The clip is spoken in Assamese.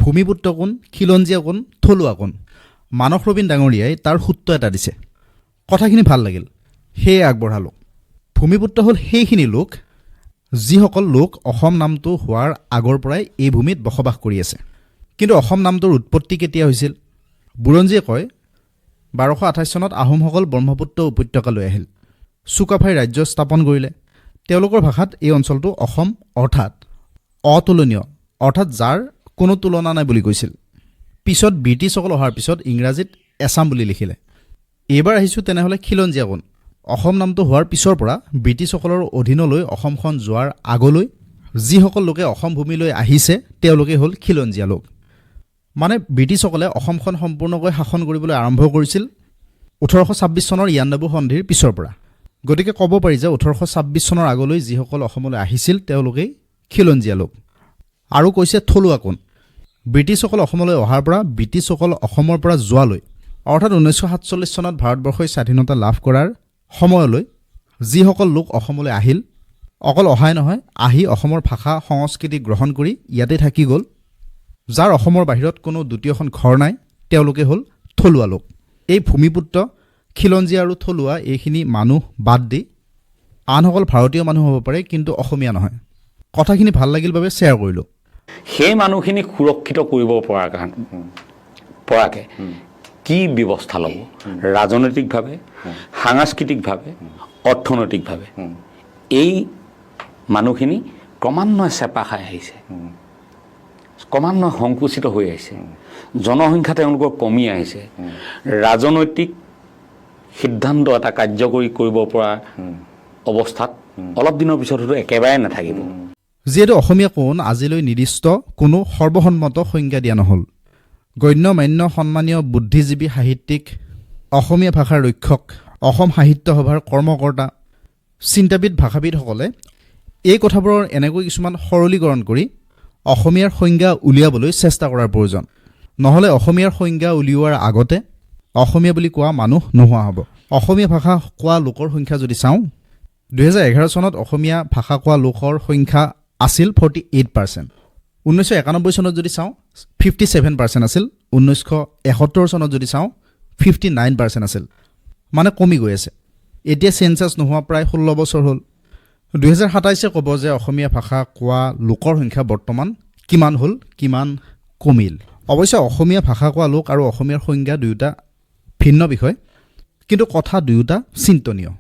ভূমিপুত্ৰ কোন, খিলঞ্জীয়া কোন, থলুৱা কোন। মানস ৰবীন ডাঙৰীয়াই তাৰ সূত্ৰ এটা দিছে। কথাখিনি ভাল লাগিল, সেয়ে আগবঢ়ালোঁ। ভূমিপুত্ৰ হ'ল সেইখিনি লোক যিসকল লোক অসম নামটো হোৱাৰ আগৰ পৰাই এই ভূমিত বসবাস কৰি আছে। কিন্তু অসম নামটোৰ উৎপত্তি কেতিয়া হৈছিল? বুৰঞ্জীয়ে কয় 1228 চনত আহোমসকল ব্ৰহ্মপুত্ৰ উপত্যকালৈ আহিল। চুকাফাই ৰাজ্য স্থাপন কৰিলে। তেওঁলোকৰ ভাষাত এই অঞ্চলটো অসম অৰ্থাৎ অতুলনীয়, অৰ্থাৎ যাৰ কোনো তুলনা নাই বুলি কৈছিল। পিছত ব্ৰিটিছসকল অহাৰ পিছত ইংৰাজীত এছাম বুলি লিখিলে। এইবাৰ আহিছোঁ তেনেহ'লে খিলঞ্জীয়া কোন। অসম নামটো হোৱাৰ পিছৰ পৰা ব্ৰিটিছসকলৰ অধীনলৈ অসমখন যোৱাৰ আগলৈ যিসকল লোকে অসম ভূমিলৈ আহিছে তেওঁলোকে হ'ল খিলঞ্জীয়া লোক। মানে ব্ৰিটিছসকলে অসমখন সম্পূৰ্ণকৈ শাসন কৰিবলৈ আৰম্ভ কৰিছিল 1826 চনৰ ইয়াণ্ডাবু সন্ধিৰ পিছৰ পৰা। গতিকে ক'ব পাৰি যে 1826 চনৰ আগলৈ যিসকল অসমলৈ আহিছিল তেওঁলোকেই খিলঞ্জীয়া লোক। আৰু কৈছে থলুৱা কোন। ব্ৰিটিছসকল অসমলৈ অহাৰ পৰা ব্ৰিটিছসকল অসমৰ পৰা যোৱালৈ অৰ্থাৎ 1947 চনত ভাৰতবৰ্ষই স্বাধীনতা লাভ কৰাৰ সময়লৈ যিসকল লোক অসমলৈ আহিল, অকল অহাই নহয়, আহি অসমৰ ভাষা সংস্কৃতি গ্ৰহণ কৰি ইয়াতে থাকি গ'ল, যাৰ অসমৰ বাহিৰত কোনো দ্বিতীয়খন ঘৰ নাই, তেওঁলোকে হ'ল থলুৱা লোক। এই ভূমিপুত্ৰ, খিলঞ্জীয়া আৰু থলুৱা এইখিনি মানুহ বাদ দি আনসকল ভাৰতীয় মানুহ হ'ব পাৰে, কিন্তু অসমীয়া নহয়। কথাখিনি ভাল লাগিল বাবে শ্বেয়াৰ কৰিলোঁ। সেই মানুহখিনিক সুৰক্ষিত কৰিব পৰাকৈ কি ব্যৱস্থা ল'ব? ৰাজনৈতিকভাৱে, সাংস্কৃতিকভাৱে, অৰ্থনৈতিকভাৱে এই মানুহখিনি ক্ৰমান্বয়ে চেপা খাই আহিছে, ক্ৰমান্বয়ে সংকুচিত হৈ আহিছে, জনসংখ্যা তেওঁলোকৰ কমি আহিছে। ৰাজনৈতিক সিদ্ধান্ত এটা কাৰ্যকৰী কৰিব পৰা অৱস্থাত অলপ দিনৰ পিছত হয়তো একেবাৰে নাথাকিব। যিহেতু অসমীয়া কোন আজিলৈ নিৰ্দিষ্ট কোনো সৰ্বসন্মত সংজ্ঞা দিয়া নহ'ল। গণ্য মান্য সন্মানীয় বুদ্ধিজীৱী সাহিত্যিক, অসমীয়া ভাষাৰ ৰক্ষক, অসম সাহিত্য সভাৰ কৰ্মকৰ্তা, চিন্তাবিদ, ভাষাবিদসকলে এই কথাবোৰৰ এনেকৈ কিছুমান সৰলীকৰণ কৰি অসমীয়াৰ সংজ্ঞা উলিয়াবলৈ চেষ্টা কৰাৰ প্ৰয়োজন। নহ'লে অসমীয়াৰ সংজ্ঞা উলিওৱাৰ আগতে অসমীয়া বুলি কোৱা মানুহ নোহোৱা হ'ব। অসমীয়া ভাষা কোৱা লোকৰ সংখ্যা যদি চাওঁ, 2011 চনত অসমীয়া ভাষা কোৱা লোকৰ সংখ্যা আছিল 48%। 1991 চনত যদি চাওঁ 57% আছিল। 1971 চনত যদি চাওঁ 59% আছিল। মানে কমি গৈ আছে। এতিয়া চেঞ্চাছ নোহোৱা প্ৰায় 16 বছৰ হ'ল। 2027 ক'ব যে অসমীয়া ভাষা কোৱা লোকৰ সংখ্যা বৰ্তমান কিমান হ'ল, কিমান কমিল। অৱশ্যে অসমীয়া ভাষা কোৱা লোক আৰু অসমীয়াৰ সংজ্ঞা দুয়োটা ভিন্ন বিষয়, কিন্তু কথা দুয়োটা চিন্তনীয়।